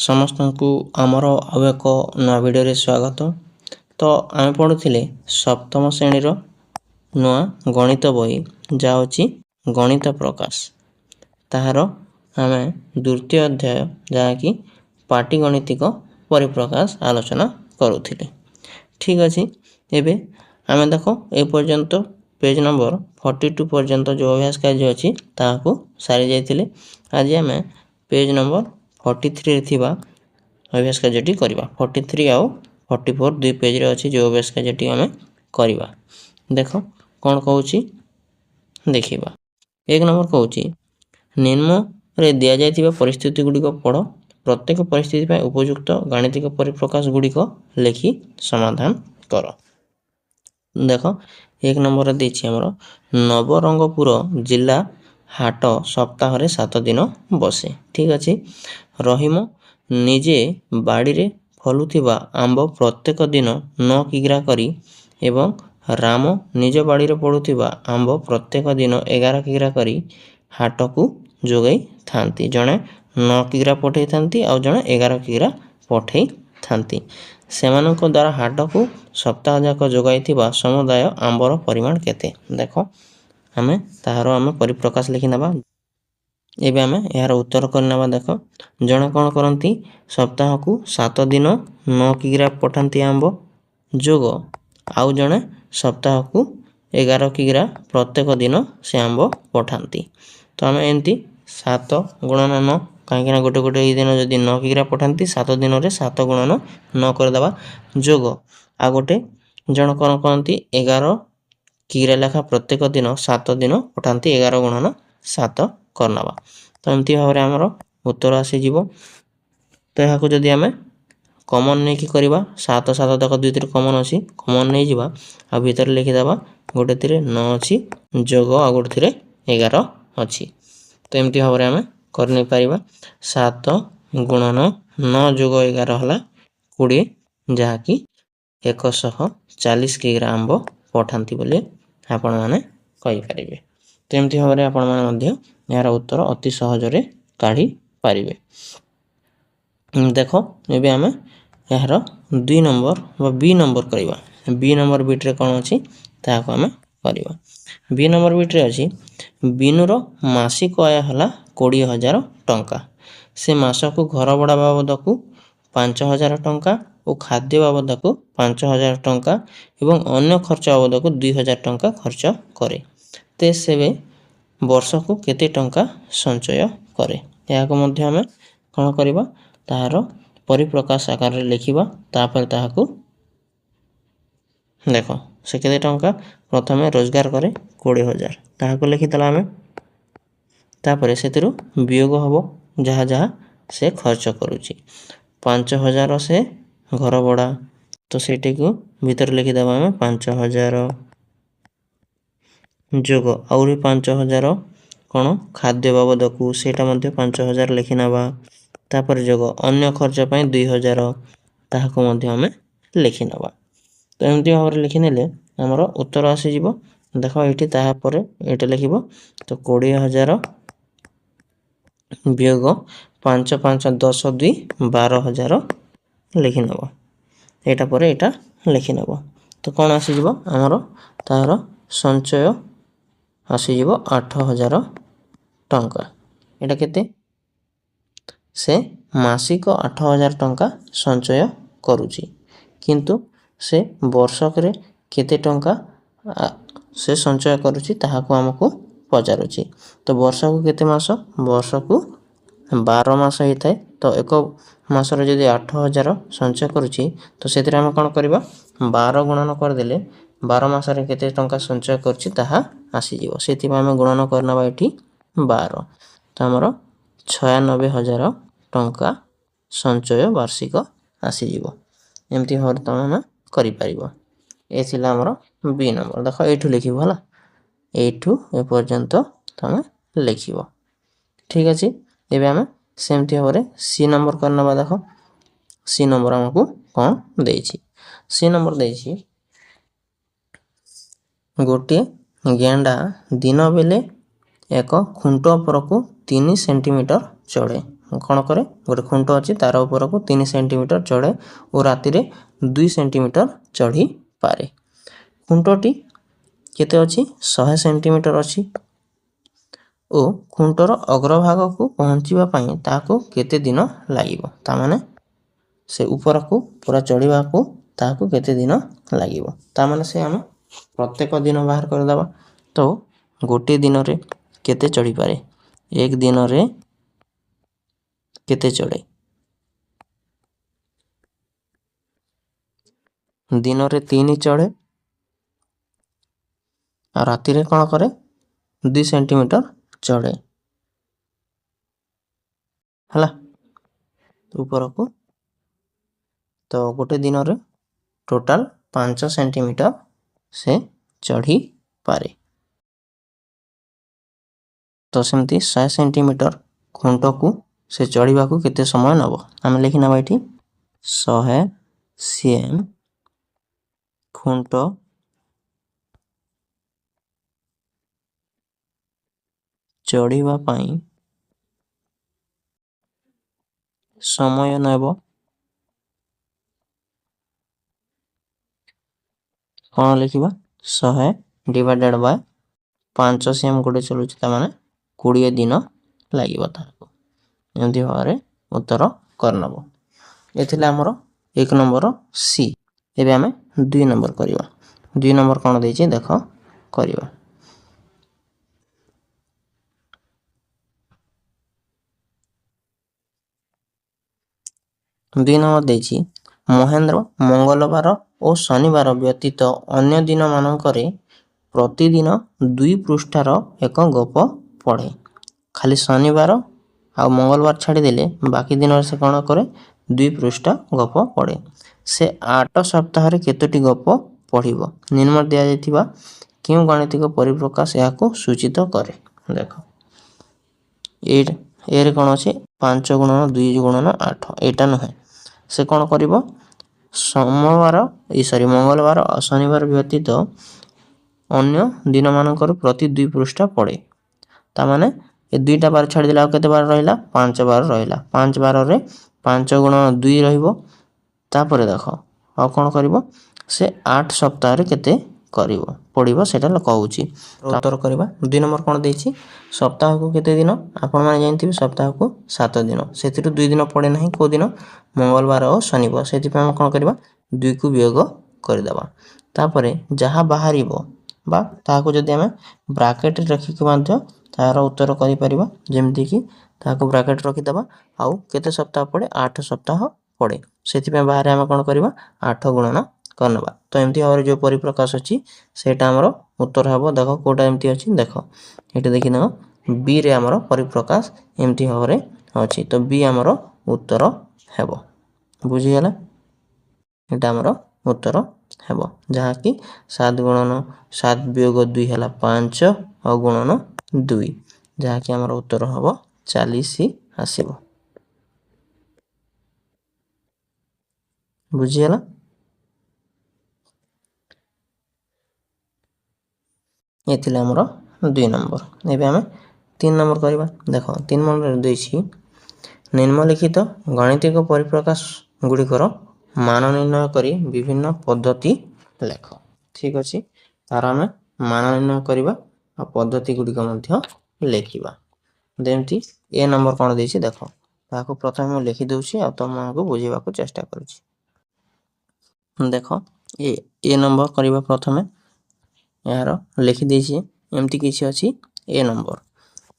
समस्त को आमर आउ एक नुआ भिडियो स्वागत। तो आम पढ़ुले सप्तम श्रेणी नुआ गणित बही जाऊँगी गणित प्रकाश ताहार आम द्वितीय अध्याय जहाँकि पाटीगणितिक परिप्रकाश आलोचना करुले। ठीक अच्छे एबे आम देख ए पर्यंत पेज नंबर 42 पर्यंत जो अभ्यास कार्य अच्छी ताकू सारी जाइए। आज आम पेज नंबर 43 रे थिबा अभ्यास कार्यटी करवा। 43 आउ 44 दुई पेज रे अच्छी जो अभ्यास कार्यटी आम करवा। देख कौन कहूँ देखा। एक नंबर कहूँ निम्न रे दिया जाइतिबा परिस्थिति गुड़िक पढ़। प्रत्येक परिस्थिति उपयुक्त गाणितिक परिप्रकाश गुड़िक लिखि समाधान कर। देख एक नंबर देछि हमर नवरंगपुर जिला हाट सप्ताह रे 7 दिन बसे। ठीक अच्छे रहीम निजे बाड़ी रे फलुथिबा आंब प्रत्येक दिन 9 किग्रा करी एवं राम निज बाड़ी रे पड़ुथिबा आंब प्रत्येक दिन 11 किग्रा करी हाट को जोगाई थांती। जणे 9 किग्रा पठै थांती और जणे 11 किग्रा पठै थांती। सेमानक द्वारा हाट को सप्ताह जाक जोगाई समुदाय आंबर परिमाण केते। देख आमे ताहार आमे परिप्रकाश लिखि नबा। एबे आमे यार उत्तर करना। देख जणे कौन करती सप्ताह को 7 दिन 9 किग्रा पठाती आंब जोग आउ जणे सप्ताह को 11 किग्रा प्रत्येक दिन से आंब पठाती। तो आम एमती 7 गुणन 9 कहीं गोटे गोटे दिन जदि 9 किग्रा पठाती 7 दिन में 7 गुणन 9 करदे जोग आ गोटे जन कौन कहती 11 किग्रा लेखा प्रत्येक दिन 7 दिन पठाती 11 गुणन 7 करनवा। तो एमती भाव आमर उत्तर आसीज। तो यहाँ जदि आम कमन नहीं कि करवा 7 7 तक दुई तिर कमन अच्छी कमन नहीं जावा आ भीतर लिखिदेवा गोटे तिर 9 अच्छी जोग आ गोटे तिर 11 अच्छी। तो एमती भाव आम कर नहीं पारिबा 7 गुणन 9 जोग 11 है 20 जहाँकि 140 किग्रा आंब पठाती बोली आपण मैंने कहींपारे। तो एमती भाव आपण मैंने यार उत्तर अति सहजरे काढ़ी पारिबे। देख ये आम यार 2 नंबर व बी नंबर करवा। बी नंबर बिट्रे कौन अच्छी ताको आम करवा। बी नंबर बिट्रे अच्छी बिनुर मासिक आय है 20,000 टंका। से मास को घर भड़ा बाबद को 5,000 टंका और खाद्य बाबद को 5,000 टंका एवं अन्य खर्च बाबद को 2,000 टंका खर्च करे। ते सेबे वर्ष को केते टंका संचय करे। यहाँ आम कौन करवा ताहार परिप्रकाश आकार लिखा। तापर ताहाकू देख से केते टंका प्रथम रोजगार करे 20,000 ताहाकू लिखिदेला आम। तापर से वियोग हम जहाँ जहाँ से खर्च करुच्ची 5,000 से घर भड़ा तो सेठी को भीतर लिखिदेवा आम 5,000 जोग आउरी 5,000 कौन खाद्य बाबद को सेटा मध्य 5,000 लिखि नवा। तापर जोग अन्य खर्च पाई 2,000 ताहाको मध्य आम लिखि नवा। तो एमती भाव लिखि नेले हमर उत्तर आसीज। देख ये तापर ये लिखिब तो 20,000 वियोग 5 5 10 2 12,000 लिखि नब। यहाँ पर यहाँ लिखि नब तो कौन आसीज आमर तार संचय आसीज 8,000 टंका। यहाँ केते से मासिक 8,000 टंका संचय करुची किंतु से वर्षक रे केते टंका से संचय करुची ताहाको हमको पचारुची। तो वर्ष को केते मास वर्ष को 12 मास होता है। तो एक मासर जदि 8,000 संचय करुची तो से आम कौन करवा 12 गुणन करदे 12 मासरे केते टंका संचय करुची ताहा आसीज। से आम गुणन करना ये 12 तो आमर 96,000 टंका संचय वार्षिक आसीज। एमती भाव तुम कर आमर बी नंबर। देख ये लिखब है यू एपर्यंत तुम लिख। ठीक अच्छे ये आम सेमती भाव सी नंबर करना। देख सी नंबर आमको कौन दे सी नंबर दे गोटे गेंडा दिन बेले एक खुंट उपरकू 3 सेंटीमीटर चढ़े କ'ଣ କରେ, ଗୋଟେ ଖୁଣ୍ଟ ଅଛି ତାର ଉପରକୁ 3 ସେଣ୍ଟିମିଟର ଚଢ଼େ ଓ ରାତିରେ 2 ସେଣ୍ଟିମିଟର ଚଢ଼ିପାରେ। ଖୁଣ୍ଟଟି କେତେ ଅଛି, 100 ସେଣ୍ଟିମିଟର ଅଛି ଓ ଖୁଣ୍ଟର ଅଗ୍ରଭାଗକୁ ପହଞ୍ଚିବା ପାଇଁ ତାହାକୁ କେତେ ଦିନ ଲାଗିବ। ତାମାନେ ସେ ଉପରକୁ ପୁରା ଚଢ଼ିବାକୁ ତାହାକୁ କେତେ ଦିନ ଲାଗିବ। ତାମାନେ ସେ ଆମେ ପ୍ରତ୍ୟେକ ଦିନ ବାହାର କରିଦେବା। ତ ଗୋଟିଏ ଦିନରେ କେତେ ଚଢ଼ିପାରେ, ଏକ ଦିନରେ କେତେ ଚଢ଼େ, ଦିନରେ 3 ଚଢ଼େ ଆଉ ରାତିରେ କ'ଣ କରେ, 2 ସେଣ୍ଟିମିଟର ଚଢ଼େ ହେଲା ଉପରକୁ। ତ ଗୋଟେ ଦିନରେ ଟୋଟାଲ 5 ସେଣ୍ଟିମିଟର ସେ ଚଢ଼ିପାରେ। ତ ସେମିତି 100 ସେଣ୍ଟିମିଟର ଖୁଣ୍ଟକୁ ସେ ଚଢ଼ିବାକୁ କେତେ ସମୟ ନେବ, ଆମେ ଲେଖିନେବା ଏଠି 100 cm ଖୁଣ୍ଟ ଚଢ଼ିବା ପାଇଁ ସମୟ ନେବ। କ'ଣ ଲେଖିବା, 100 ଡିଭାଇଡେଡ଼ ବାଇ 5 cm ଗୋଟେ ଚଲୁଛି, ତାମାନେ 20 ଦିନ ଲାଗିବ ତାହାକୁ। ଏମିତି ଭାବରେ ଉତ୍ତର କରିନେବ। ଏ ଥିଲା ଆମର 1 ନମ୍ବର ସି। ଏବେ ଆମେ 2 ନମ୍ବର କରିବା। 2 ନମ୍ବର କ'ଣ ଦେଇଛି ଦେଖ କରିବା। 2 ନମ୍ବର ଦେଇଛି, ମହେନ୍ଦ୍ର ମଙ୍ଗଳବାର ଓ ଶନିବାର ବ୍ୟତୀତ ଅନ୍ୟ ଦିନମାନଙ୍କରେ ପ୍ରତିଦିନ 2 ପୃଷ୍ଠାର ଏକ ଗପ ପଢ଼େ। ଖାଲି ଶନିବାର ଆଉ ମଙ୍ଗଳବାର ଛାଡ଼ିଦେଲେ ବାକି ଦିନରେ ସେ କ'ଣ କରେ, 2 ପୃଷ୍ଠା ଗପ ପଢ଼େ। ସେ 8 ସପ୍ତାହରେ କେତୋଟି ଗପ ପଢ଼ିବ? ନିମ୍ନ ଦିଆଯାଇଥିବା କେଉଁ ଗାଣିତିକ ପରିପ୍ରକାଶ ଏହାକୁ ସୂଚିତ କରେ? ଦେଖ ଏରେ କ'ଣ ଅଛି, 5 ଗୁଣନ 2 ଗୁଣନ 8, ଏଇଟା ନୁହେଁ। ସେ କ'ଣ କରିବ, ମଙ୍ଗଳବାର ଆଉ ଶନିବାର ବ୍ୟତୀତ ଅନ୍ୟ ଦିନମାନଙ୍କର ପ୍ରତି 2 ପୃଷ୍ଠା ପଢ଼େ। ତାମାନେ ଏ 2ଟା ବାର ଛାଡ଼ିଦେଲେ ଆଉ କେତେ ବାର ରହିଲା, 5 ବାର ରହିଲା। 5 ବାରରେ 5 ଗୁଣନ 2 ରହିବ। ତାପରେ ଦେଖ ଆଉ କ'ଣ କରିବ, ସେ 8 ସପ୍ତାହରେ କେତେ ପଢ଼ିବ ସେଇଟା କହୁଛି। ଉତ୍ତର କରିବା। 2 ନମ୍ବର କ'ଣ ଦେଇଛି, ସପ୍ତାହକୁ କେତେ ଦିନ, ଆପଣମାନେ ଜାଣିଥିବେ ସପ୍ତାହକୁ 7 ଦିନ। ସେଥିରୁ 2 ଦିନ ପଡ଼େ ନାହିଁ, କେଉଁ ଦିନ, ମଙ୍ଗଳବାର ଓ ଶନିବାର। ସେଥିପାଇଁ ଆମେ କ'ଣ କରିବା, 2କୁ ବିୟୋଗ କରିଦେବା। ତାପରେ ଯାହା ବାହାରିବ ବା ତାହାକୁ ଯଦି ଆମେ ବ୍ରାକେଟରେ ରଖିକି ମଧ୍ୟ ତାହାର ଉତ୍ତର କରିପାରିବା। ଯେମିତିକି ତାହାକୁ ବ୍ରାକେଟ ରଖିଦେବା ଆଉ କେତେ ସପ୍ତାହ ପଡ଼େ, 8 ସପ୍ତାହ ପଡ଼େ। ସେଥିପାଇଁ ବାହାରେ ଆମେ କ'ଣ କରିବା, 8 ଗୁଣନ କରିନେବା। ତ ଏମିତି ଭାବରେ ଯେଉଁ ପରିପ୍ରକାଶ ଅଛି ସେଇଟା ଆମର ଉତ୍ତର ହେବ। ଦେଖ କେଉଁଟା ଏମିତି ଅଛି, ଦେଖ ଏଠି ଦେଖିନେବ ବିରେ ଆମର ପରିପ୍ରକାଶ ଏମିତି ଭାବରେ ଅଛି। ତ ବି ଆମର ଉତ୍ତର ହେବ। ବୁଝିଗଲା, ଏଇଟା ଆମର ଉତ୍ତର ହେବ। ଯାହାକି 7 ଗୁଣନ 7 ବିୟୋଗ 2 ହେଲା 5 ଆଉ ଗୁଣନ 2, ଯାହାକି ଆମର ଉତ୍ତର ହେବ 40 ଆସିବ। ବୁଝିଗଲା। ଏ ଥିଲା ଆମର 2 ନମ୍ବର। ଏବେ ଆମେ 3 ନମ୍ବର କରିବା। ଦେଖ 3 ନମ୍ବରରେ ଦେଇଛି, ନିମ୍ନଲିଖିତ ଗାଣିତିକ ପରିପ୍ରକାଶ ଗୁଡ଼ିକର ମାନ ନିର୍ଣ୍ଣୟ କରି ବିଭିନ୍ନ ପଦ୍ଧତି ଲେଖ। ଠିକ୍ ଅଛି, ତାର ଆମେ ମାନ ନିର୍ଣ୍ଣୟ କରିବା ଆଉ ପଦ୍ଧତି ଗୁଡ଼ିକ ମଧ୍ୟ ଲେଖିବା। ଯେମିତି ଏ ନମ୍ବର କ'ଣ ଦେଇଛି ଦେଖ, ତାହାକୁ ପ୍ରଥମେ ମୁଁ ଲେଖିଦେଉଛି ଆଉ ତୁମମାନଙ୍କୁ ବୁଝିବାକୁ ଚେଷ୍ଟା କରୁଛି। ଦେଖ ଏ ନମ୍ବର କରିବା। ପ୍ରଥମେ ଏହାର ଲେଖିଦେଇଛି, ଏମିତି କିଛି ଅଛି ଏ ନମ୍ବର।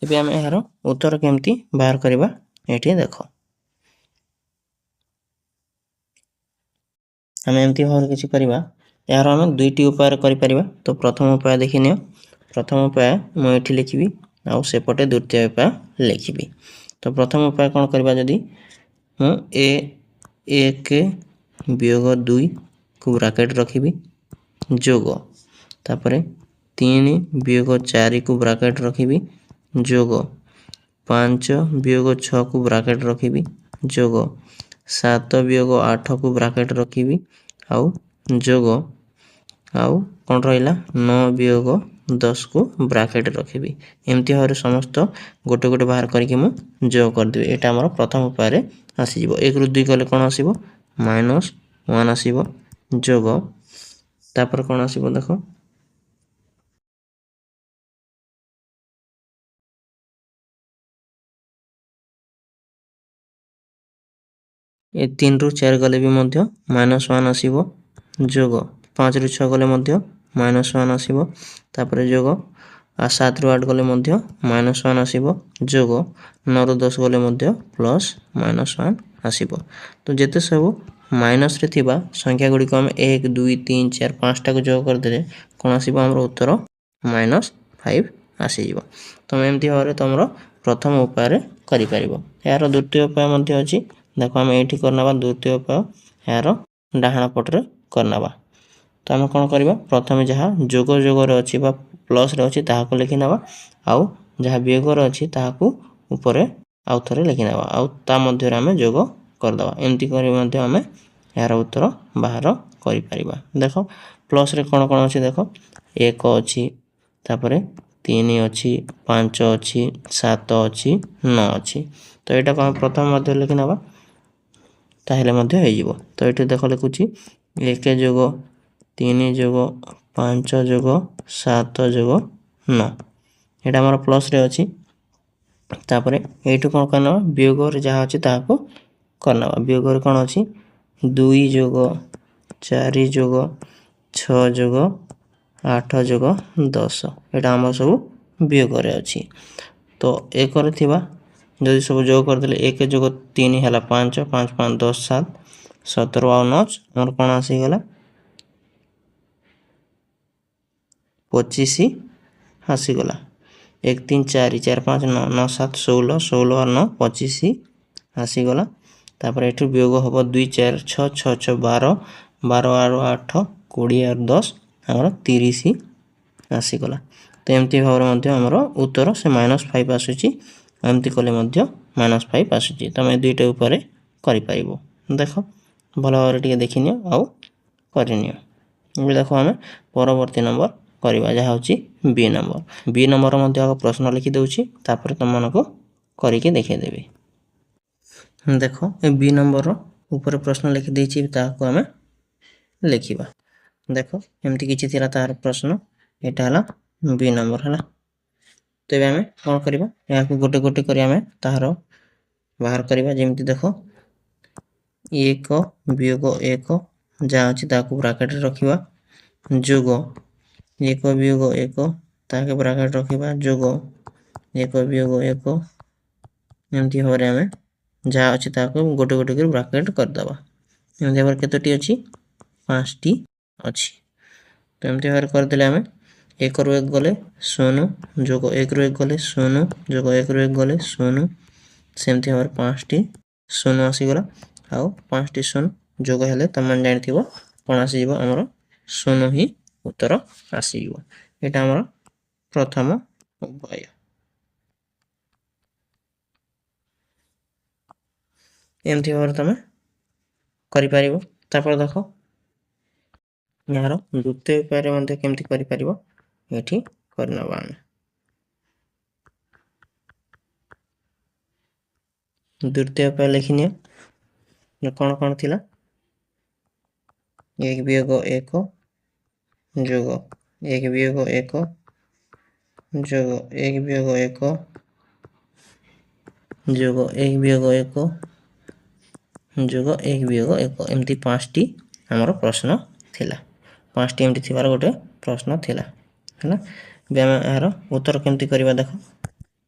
ଏବେ ଆମେ ଏହାର ଉତ୍ତର କେମିତି ବାହାର କରିବା, ଏଠି ଦେଖ ଆମେ ଏମିତି ଭାବରେ କିଛି କରିବା। ଏହାର ଆମେ 2ଟି ଉପାୟରେ କରିପାରିବା। ତ ପ୍ରଥମ ଉପାୟ ଦେଖିନିଅ। ପ୍ରଥମ ଉପାୟ ମୁଁ ଏଠି ଲେଖିବି ଆଉ ସେପଟେ ଦ୍ୱିତୀୟ ଉପାୟ ଲେଖିବି। ତ ପ୍ରଥମ ଉପାୟ କ'ଣ କରିବା, ଯଦି ମୁଁ 1 ବିୟୋଗ 2କୁ ବ୍ରାକେଟ ରଖିବି, ଯୋଗ ତାପରେ 3 ବିୟୋଗ 4କୁ ବ୍ରାକେଟ ରଖିବି, ଯୋଗ 5 ବିୟୋଗ 6କୁ ବ୍ରାକେଟ ରଖିବି, ଯୋଗ 7 ବିୟୋଗ 8କୁ ବ୍ରାକେଟ ରଖିବି ଆଉ ଯୋଗ आउ कौन रहा 9 वियोग 10 को ब्राकेट रखी एमती भाव समस्त गोटे गोटे बाहर करके मुझे जोग करदेवी यहाँ आम प्रथम उपाय आसीज 1 ରୁ 2 कले कौन आसो -1 आसो जोग तापर कौन आसो देख ए 3 ରୁ 4 गले भी मध्य -1 आसो जोग 5 ରୁ 6 गले मध्य -1 आसो तापर जोग 7 ରୁ 8 गले मध्य -1 आसो जोग 9 ରୁ 10 गले मध्य +-1 आसो तो जेते सब माइनस रे थिबा संख्या गुडी को हम 1 2 3 4 5 टा को जोग कर देले कोन आसीबो हमर उत्तर -5 आसी जीवो तुम एमती भाव तुम प्रथम उपाय रे करि परिबो यार द्वितीय उपाय मध्य अछि देखो हम एठी करनबा द्वितीय उपाय यार डाहाण पटरे करनबा तो हम कोन करबा प्रथमे जहा जोग जोग रे अछि बा प्लस रे अछि ताहा को लिखि नबा आउ जहा वियोग रे अछि ताहा को ऊपर आउ थरे लिखि नबा आउ ता मध्य रे हम जोग कर दबा एमती करी मध्य हम यार उत्तर बाहर करि परिबा देखो प्लस रे कोन कोन अछि देखो 1 अछि तापरे 3 अछि 5 अछि 7 अछि 9 अछि तो एटा को हम प्रथम मध्य लिखि नबा ताहेले मध्य हे जिवो तो एठी देखो लिखुची 1 जोग 3 जोग 5 जोग 7 जोग 9 एटा हमर प्लस रे अछि तापरे एठु कोन करना वियोग रे जहा अछि ताहा को करना वियोग रे कोन अछि 2 जोग 4 जोग 6 जोग 8 जोग 10 एटा हमर सब वियोग रे अछि तो एक रे थिबा जदि सब जोग कर देले 1 जोग 3 हैला 5 5 5 10 7 17 और 9 हमर कोन आसी गेला 25 आसी गला 1 3 4 4 5 9 9 7 16 16 और 9 25 आसी गला तापर एठु वियोग होबो 2 4 6 6 6 12 12 और 8 20 और 10 हमर 30 आसी गला तो एमती भाव मध्य हमर उत्तर से -5 आसुची एमती कले मध्य -5 आसुची तमे दुईटा ऊपर करि पाइबो देखो भलो भाव टिके देखिनियो आउ करिनियो ये देखो हम परवर्ती नंबर करिबा जहा होची बी नंबर मध्य आग प्रश्न लिखि देउची तापर तुम मानको करिके देखै देबी देखो ए बी नंबर रो ऊपर प्रश्न लिखि देछि ताको हम लिखिबा देखो एमती किछि थिला तार प्रश्न एटा हला बी नंबर हला तो एबे हम कोन करिबा या को गोटे गोटे करी हम तारो बाहर करिबा जेमती देखो 1 वियोग 1 जहा अछि ताको ब्रैकेट रे रखिबा जोग 1 वियोग 1 ताके ब्रैकेट रखिबा जोग 1 वियोग 1 एमती होरे हम जहा अछि ताको गोटे गोटे कर ब्रैकेट कर दबा एमती भाव केतोटी अछि 5 टी अछि तो एमती भाव कर देले हम 1 रो 1 गले 0 जोग 1 रो 1 गले 0 जोग 1 रो 1 गले 0 सेमती भाव 5 टी 0 आसी गला आउ 5 टी 0 जोग हेले तमन जानिथिबो कोन आसी जीवो हमरो 0 ही उत्तर आसी जीवो एटा हमरो प्रथम उपाय एमती भाव तमे करि परिबो तापर देखो यार द्वितीय उपाय रे मध्य केमती करि परिबो एठी करनबा द्वितीय उपाय लिखिनियो ये कोन कोन थिला 1 वियोग 1 जोग 1 वियोग 1 जोग 1 वियोग 1 जोग 1 वियोग 1 जोग 1 वियोग 1 एमती 5 टी हमर प्रश्न थिला 5 टी एमती थिबार गोटे प्रश्न थिला हैला बे हम यार उत्तर केमती करबा देखो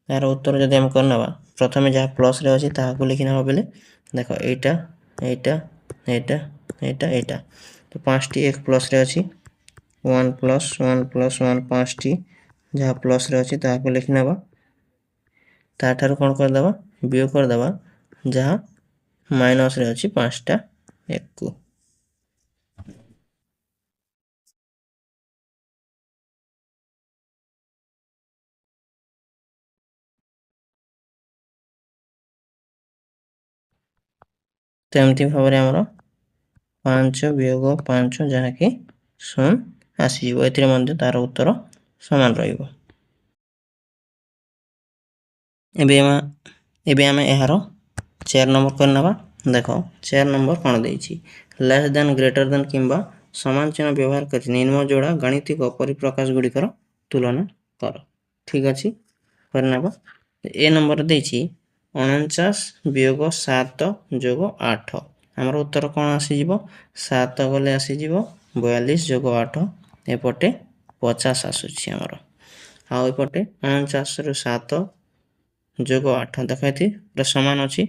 यार उत्तर जदि हम करनबा प्रथमे जहा प्लस रे अछि ताहा को लिखि नबा बेले देखो एटा एटा एटा एटा एटा तो 5 टी एक प्लस रे अछि 1 प्लस 1 प्लस 1 5 टी जहा प्लस रे अछि ताहा को लिखि नबा ता ठार कोन कर दबा वियोग कर दबा जहा माइनस रे अछि 5 टा 1 को तो एमती भाव रे हमरो 5 वियोग 5 जहा कि 0 ଆସିଯିବ। ଏଥିରେ ମଧ୍ୟ ତାର ଉତ୍ତର ସମାନ ରହିବ। ଏବେ ଆମେ ଏହାର 4 ନମ୍ବର କରିନେବା। ଦେଖ 4 ନମ୍ବର କ'ଣ ଦେଇଛି, ଲେସ୍ ଦେନ୍ ଗ୍ରେଟର ଦେନ୍ କିମ୍ବା ସମାନ ଚିହ୍ନ ବ୍ୟବହାର କରି ନିମ୍ନ ଯୋଡ଼ା ଗାଣିତିକ ପରିପ୍ରକାଶ ଗୁଡ଼ିକର ତୁଳନା କର। ଠିକ୍ ଅଛି, କରିନେବା। ଏ ନମ୍ବର ଦେଇଛି 49 ବିୟୋଗ 7 ଯୋଗ 8। ଆମର ଉତ୍ତର କ'ଣ ଆସିଯିବ, 7 ଗଲେ ଆସିଯିବ 42 ଯୋଗ 8, ଏପଟେ 50 ଆସୁଛି ଆମର। ଆଉ ଏପଟେ 49ରୁ 7 ଯୋଗ 8, ଦେଖ ଏଠି ପୁରା ସମାନ ଅଛି,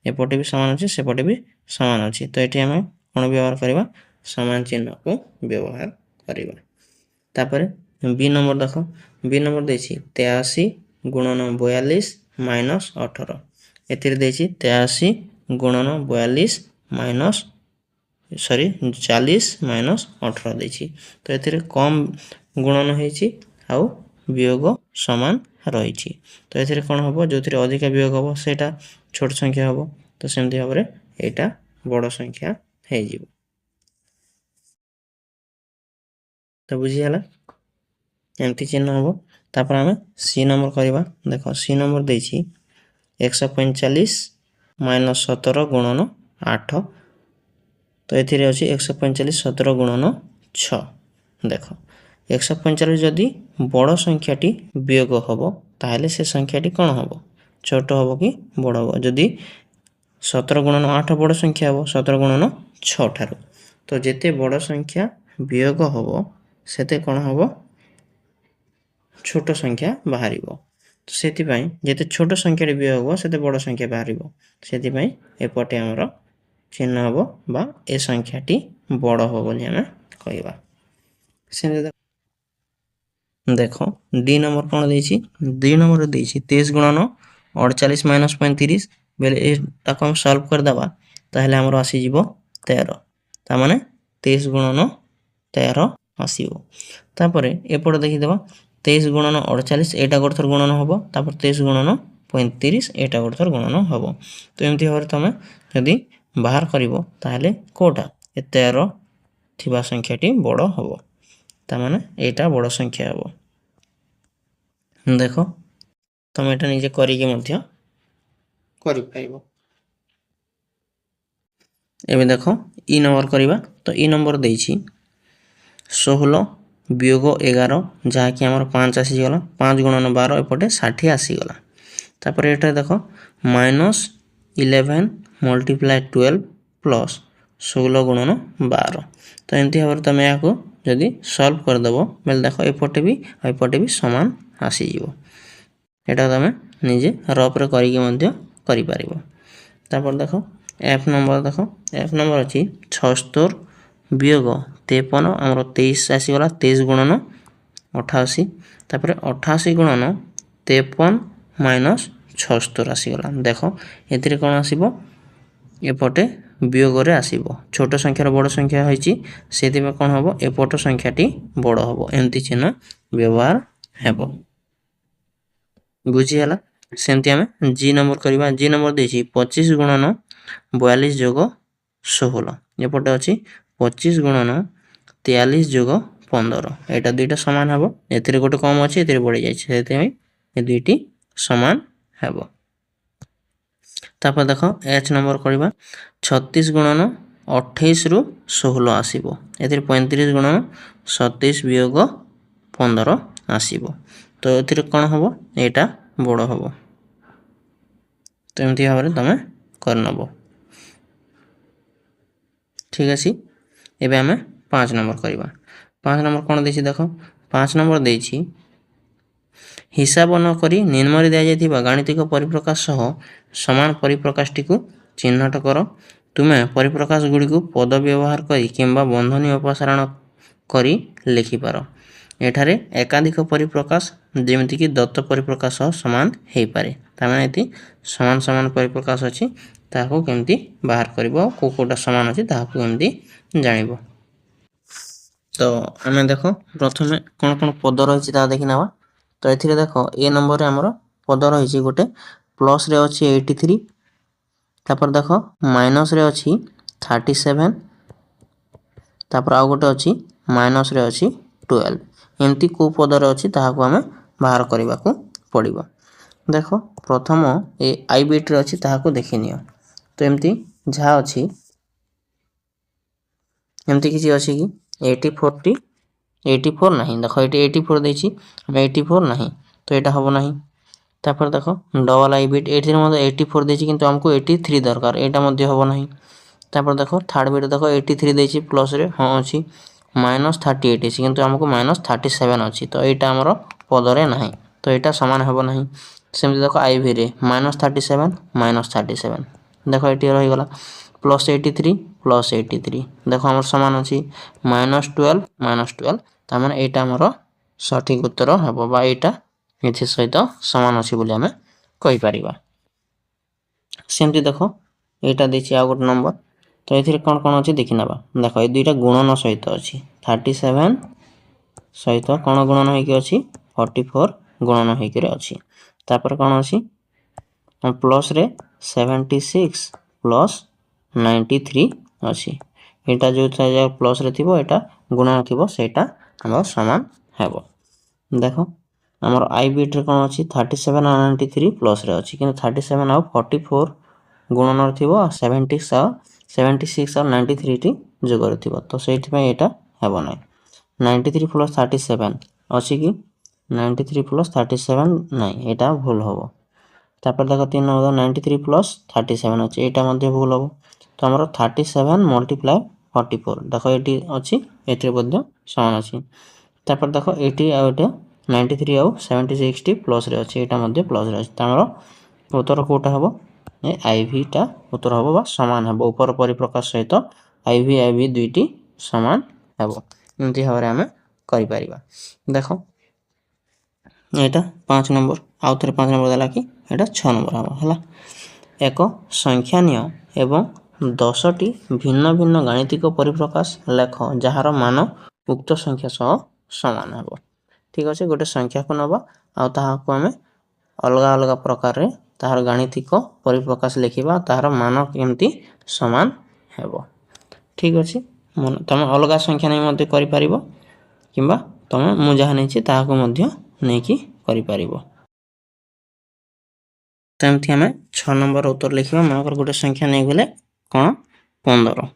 ଏପଟେ ବି ସମାନ ଅଛି, ସେପଟେ ବି ସମାନ ଅଛି। ତ ଏଠି ଆମେ କ'ଣ ବ୍ୟବହାର କରିବା, ସମାନ ଚିହ୍ନକୁ ବ୍ୟବହାର କରିବା। ତାପରେ বি নম্বর দেখো, বি নম্বর ଦେଇଛି 83 ଗୁଣନ 42 ମାଇନସ୍ 18। ଏଥିରେ ଦେଇଛି 83 ଗୁଣନ 42 ମାଇନସ୍ 40 ମାଇନସ୍ 18 ଦେଇଛି। ତ ଏଥିରେ କମ୍ ଗୁଣନ ହେଇଛି ଆଉ ବିୟୋଗ ସମାନ ରହିଛି। ତ ଏଥିରେ କ'ଣ ହେବ, ଯେଉଁଥିରେ ଅଧିକା ବିୟୋଗ ହେବ ସେଇଟା ଛୋଟ ସଂଖ୍ୟା ହେବ। ତ ସେମିତି ଭାବରେ ଏଇଟା ବଡ଼ ସଂଖ୍ୟା ହେଇଯିବ। ତ ବୁଝିଗଲା, ଏମିତି ଚିହ୍ନ ହେବ। ତାପରେ ଆମେ ସି ନମ୍ବର କରିବା। ଦେଖ ସି ନମ୍ବର ଦେଇଛି 145 ମାଇନସ୍ 17 ଗୁଣନ 8। ତ ଏଥିରେ ଅଛି 145 17 ଗୁଣନ 6। ଦେଖ 145 ଯଦି ବଡ଼ ସଂଖ୍ୟାଟି ବିୟୋଗ ହେବ ତାହେଲେ ସେ ସଂଖ୍ୟାଟି କ'ଣ ହେବ, ଛୋଟ ହେବ କି ବଡ଼ ହେବ। ଯଦି 17 ଗୁଣନ 8 ବଡ଼ ସଂଖ୍ୟା ହେବ 17 ଗୁଣନ 6 ଠାରୁ। ତ ଯେତେ ବଡ଼ ସଂଖ୍ୟା ବିୟୋଗ ହେବ ସେତେ କ'ଣ ହେବ, ଛୋଟ ସଂଖ୍ୟା ବାହାରିବ। ତ ସେଥିପାଇଁ ଯେତେ ଛୋଟ ସଂଖ୍ୟାଟି ବିୟୋଗ ହେବ ସେତେ ବଡ଼ ସଂଖ୍ୟା ବାହାରିବ। ସେଥିପାଇଁ ଏପଟେ ଆମର ଚିହ୍ନ ହେବ ବା ଏ ସଂଖ୍ୟାଟି ବଡ଼ ହେବ ବୋଲି ଆମେ କହିବା। ସେମିତି ଦେଖ ଡି ନମ୍ବର କ'ଣ ଦେଇଛି, ଡି ନମ୍ବର ଦେଇଛି 23 ଗୁଣନ 48 ମାଇନସ୍ 35। ବେଲେ ଏଟାକୁ ଆମେ ସଲ୍ଭ କରିଦେବା, ତାହେଲେ ଆମର ଆସିଯିବ 13। ତାମାନେ 23 ଗୁଣନ 13 ଆସିବ। ତାପରେ ଏପଟେ ଦେଖିଦେବା 23 ଗୁଣନ 48, ଏଇଟା ଗୋଟେ ଥର ଗୁଣନ ହେବ। ତାପରେ 23 ଗୁଣନ 35, ଏଇଟା ଗୋଟେ ଥର ଗୁଣନ ହେବ। ତ ଏମିତି ଭାବରେ ତୁମେ ଯଦି ବାହାର କରିବ ତାହେଲେ କେଉଁଟା, ଏ 13 ଥିବା ସଂଖ୍ୟାଟି ବଡ଼ ହେବ। ତାମାନେ ଏଇଟା ବଡ଼ ସଂଖ୍ୟା ହେବ। ଦେଖ ତୁମେ ଏଇଟା ନିଜେ କରିକି ମଧ୍ୟ କରିପାରିବ। ଏବେ ଦେଖ ଇ ନମ୍ବର କରିବା। ତ ଇ ନମ୍ବର ଦେଇଛି 16 ବିୟୋଗ 11, ଯାହାକି ଆମର 5 ଆସିଗଲା। 5 ଗୁଣନ 12, ଏପଟେ 60 ଆସିଗଲା। ତାପରେ ଏଟା ଦେଖ ମାଇନସ୍ 11 ମଲ୍ଟିପ୍ଲାଏ 12 ପ୍ଲସ୍ 16 ଗୁଣନ 12। ତ ଏମିତି ଭାବରେ ତୁମେ ଏହାକୁ ଯଦି ସଲ୍ଭ କରିଦେବ ବେଲେ ଦେଖ ଏପଟେ ବି ଆଉ ଏପଟେ ବି ସମାନ ଆସିଯିବ। ଏଟା ତୁମେ ନିଜେ ରଫ୍ରେ କରିକି ମଧ୍ୟ କରିପାରିବ। ତାପରେ ଦେଖ ଏଫ୍ ନମ୍ବର, ଦେଖ ଏଫ୍ ନମ୍ବର ଅଛି 76 ବିୟୋଗ 53, ଆମର 23 ଆସିଗଲା। 23 ଗୁଣନ 88, ତାପରେ 88 ଗୁଣନ 53 ମାଇନସ୍ 76 ଆସିଗଲା। ଦେଖ ଏଥିରେ କ'ଣ ଆସିବ, ଏପଟେ ବିୟୋଗରେ ଆସିବ। ଛୋଟ ସଂଖ୍ୟାର ବଡ଼ ସଂଖ୍ୟା ହୋଇଛି, ସେଥିପାଇଁ କ'ଣ ହେବ, ଏପଟ ସଂଖ୍ୟାଟି ବଡ଼ ହେବ। ଏମିତି ଚିହ୍ନ ବ୍ୟବହାର ହେବ। ବୁଝିହେଲା। ସେମିତି ଆମେ ଜି ନମ୍ବର କରିବା। ଜି ନମ୍ବର ଦେଇଛି 25 ଗୁଣନ 42 ଯୋଗ 16। ଏପଟେ ଅଛି 25 ଗୁଣନ 43 ଯୋଗ 15। ଏଇଟା ଦୁଇଟା ସମାନ ହେବ। ଏଥିରେ ଗୋଟେ କମ୍ ଅଛି, ଏଥିରେ ବଢ଼ିଯାଇଛି, ସେଥିପାଇଁ ଏ ଦୁଇଟି ସମାନ ହେବ। ତାପରେ ଦେଖ ଏଚ୍ ନମ୍ବର କରିବା। 36 ଗୁଣନ 28ରୁ 16 ଆସିବ। ଏଥିରେ 35 ଗୁଣନ 27 ବିୟୋଗ 15 ଆସିବ। ତ ଏଥିରେ କ'ଣ ହେବ, ଏଇଟା ବଡ଼ ହେବ। ତ ଏମିତି ଭାବରେ ତୁମେ କରିନେବ। ଠିକ୍ ଅଛି। ଏବେ ଆମେ 5 ନମ୍ବର କରିବା। 5 ନମ୍ବର କ'ଣ ଦେଇଛି ଦେଖ, 5 ନମ୍ବର ଦେଇଛି ହିସାବ ନ କରି ନିମ୍ନରେ ଦିଆଯାଇଥିବା ଗାଣିତିକ ପରିପ୍ରକାଶ ସହ ସମାନ ପରିପ୍ରକାଶଟିକୁ ଚିହ୍ନଟ କର। ତୁମେ ପରିପ୍ରକାଶ ଗୁଡ଼ିକୁ ପଦ ବ୍ୟବହାର କରି କିମ୍ବା ବନ୍ଧନୀ ଅପସାରଣ କରି ଲେଖିପାର। ଏଠାରେ ଏକାଧିକ ପରିପ୍ରକାଶ ଯେମିତିକି ଦତ୍ତ ପରିପ୍ରକାଶ ସହ ସମାନ ହୋଇପାରେ। ତାମାନେ ଏଠି ସମାନ ସମାନ ପରିପ୍ରକାଶ ଅଛି, ତାହାକୁ କେମିତି ବାହାର କରିବ, କେଉଁଟା ସମାନ ଅଛି ତାହାକୁ କେମିତି ଜାଣିବ। ତ ଆମେ ଦେଖ ପ୍ରଥମେ କ'ଣ କ'ଣ ପଦ ରହିଛି ତାହା ଦେଖି ନେବା। ତ ଏଥିରେ ଦେଖ ଏ ନମ୍ବରରେ ଆମର ପଦ ରହିଛି, ଗୋଟେ ପ୍ଲସ୍ରେ ଅଛି 83, ତାପରେ ଦେଖ ମାଇନସ୍ରେ ଅଛି 37, ତାପରେ ଆଉ ଗୋଟେ ଅଛି माइनस रे अछि 12 एमती को पदर अछि ताहाको आमे बाहर करबाको पड़िबो। देखो प्रथम ए आई बिट रे अछि ताहाको देखिनियो तो एमती जहा अछि एमती किसी अछि कि 84 नहीं देखो ये 84 देछि हम 84 नहीं तो एटा हबो नहीं। तापर देखो डबल आई बिट एथिर मध्ये 84 देछि किंतु हमको 83 दरकार एटा मध्ये हबो नहीं। तापर देखो थर्ड बिट देखो 83 देछि प्लस रे हां अछि -38 अछि किंतु हमको -37 अछि तो एटा हमर पदरे नाही तो एटा समान हबो नहीं। सेम देखो आई भी रे -37 देखो एटी रहि गला +83 +83 देखो हमर समान अछि -12 त माने एटा हमर सठिक उत्तर हबो बा एटा एथि सहित समान अछि बोली हमें कहि परिबा। सेमती देखो एटा देछि आ गुट नंबर तो एथिरे कोन कोन अछि देखि नबा देखो ए दुइटा गुणन सहित अछि 37 सहित कोन गुणन होई कि अछि 44 गुणन होई कि अछि। तापर कोन अछि प्लस रे 76 प्लस 93 अछि एटा जो था प्लस रे थिबो एटा गुणन थिबो सेटा हमर समान हेबो। देखो हमर आई बिट रे कोन अछि 37 और 93 प्लस रे अछि किंतु 37 और 44 गुणन रे थिबो 76 और 93 टी जोगर थिबो तो सेठी में एटा हेबो नै 93 प्लस 37 अछि कि 93 प्लस 37 नहीं एटा भूल होबो। तापर देखो 3 नंबर 93 प्लस 37 अछि एटा मध्ये भूल होबो तो हमर 37 मल्टीप्लाई 44 देखो एटी अछि एटी मध्ये समान अछि। तापर देखो एटी आ एटा 93 और 76 टी प्लस रे अछि एटा मध्ये प्लस रे अछि तमरो उत्तर कोटा हबो ए आईवी टा उत्तर हबो बा समान हबो ऊपर परिप्रकाश सहित आईवी दुईटी समान हबो एमती हबरे हमें करि परिबा। देखो एटा 5 नंबर आउ थरे 5 नंबर देला कि एटा 6 नंबर हबो हला एक संख्या निय एवं 10 टी भिन्न भिन्न गाणितिक परिप्रकाश लेख जहार मान उक्त संख्या सह समान हबो। ठीक अछि गोटे संख्या को नबा आ ताहा को हमें अलग अलग प्रकार रे ताहार गाणितिक परिप्रकाश लेखिबा ताहार मान केमती समान हेबो। ठीक अछि तमे अलग संख्या नै मध्ये करि परिबो किबा तमे मु जहा नै छि ताहा को मध्ये नै कि करि परिबो। तेमथि हमें 6 नंबर उत्तर लिखिबा मनकर गोटे संख्या नै गेले कोन 15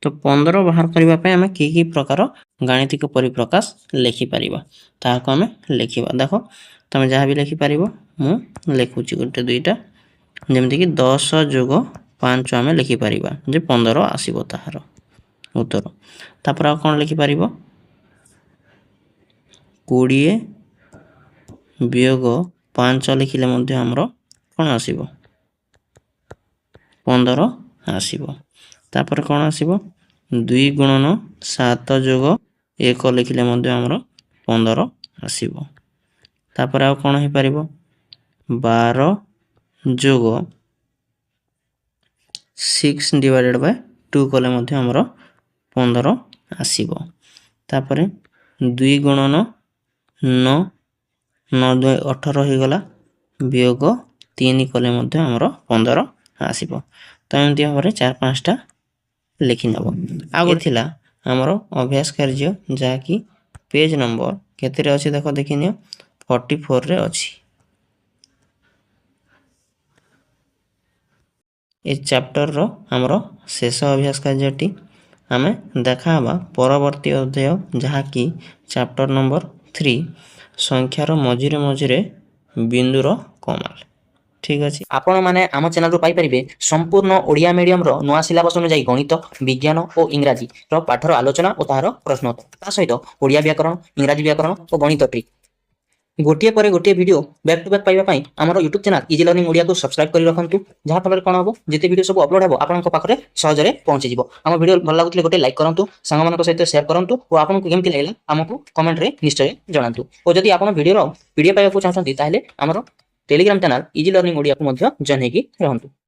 तो 15 बाहर करबा पे हमें की प्रकार गाणितिक परिप्रकाश लेखि परिबा ताहा को हमें लेखिबा। देखो तमे जहा भी लेखि परिबो मु लेखुची गोटे दुईटा जेमति कि 10 + 5 हमें लेखि परिबा जे 15 आसीबो ताहार उत्तर। तापर आ कोन लेखि परिबो 20 - 5 लिखिले मध्ये हमरो कोन आसीबो 15 आसीबो। तापर कोन आसीबो 2 × 7 + 1 लिखिले मध्ये हमरो 15 आसीबो। तापर आ कोन हे परिबो 12 + 6 / 2 कले मध्ये हमरो 15 आसीबो। तापर 2 × 9 9 2 18 हे गला वियोग 3 कले मध्ये हमरो 15 आसीबो। त एमति हमरे 4 5 टा लिखि नबो। आगो थिला हमरो अभ्यास कार्य जा कि पेज नंबर केते रे अछि देखो देखिनियो 44 रे अछि। ए चैप्टर रो हमरो शेष अभ्यास कार्यटी हमें देखाबा परवर्ती अध्याय जहा कि चैप्टर नंबर 3 संख्या रो मझिरे मझिरे बिंदु रो कमाल। ठीक अछि आपण माने आम चैनल रो पाई परिबे संपूर्ण ओडिया मीडियम रो नवा सिलेबस अनुसार गणित विज्ञान और इंग्रजी रो पाठर आलोचना और ताहार प्रश्न उत्तर ता सहित ओडिया व्याकरण इंग्रजी व्याकरण और गणित ट्रिक गोटिए परे गोटिए वीडियो बैक टू बैक पाइबा पई हमर YouTube channel easy learning Odia को सब्सक्राइब करि रखंतु जहा फल कोन हबो जेते वीडियो सब अपलोड हबो आपन को पाखरे सहजरे पहुंची जिवो। हम वीडियो भल लागुतले गोटे लाइक करंतु संग मान को सहित शेयर करंतु और आपन को केमति लागला हमकु कमेंट रे निश्चय जणांतु और जदि आपन वीडियो रो पीडीएफ पाइबा को चाहछंती ताहेले हमर Telegram channel easy learning Odia को मध्ये जॉइन हेकि रहंतु।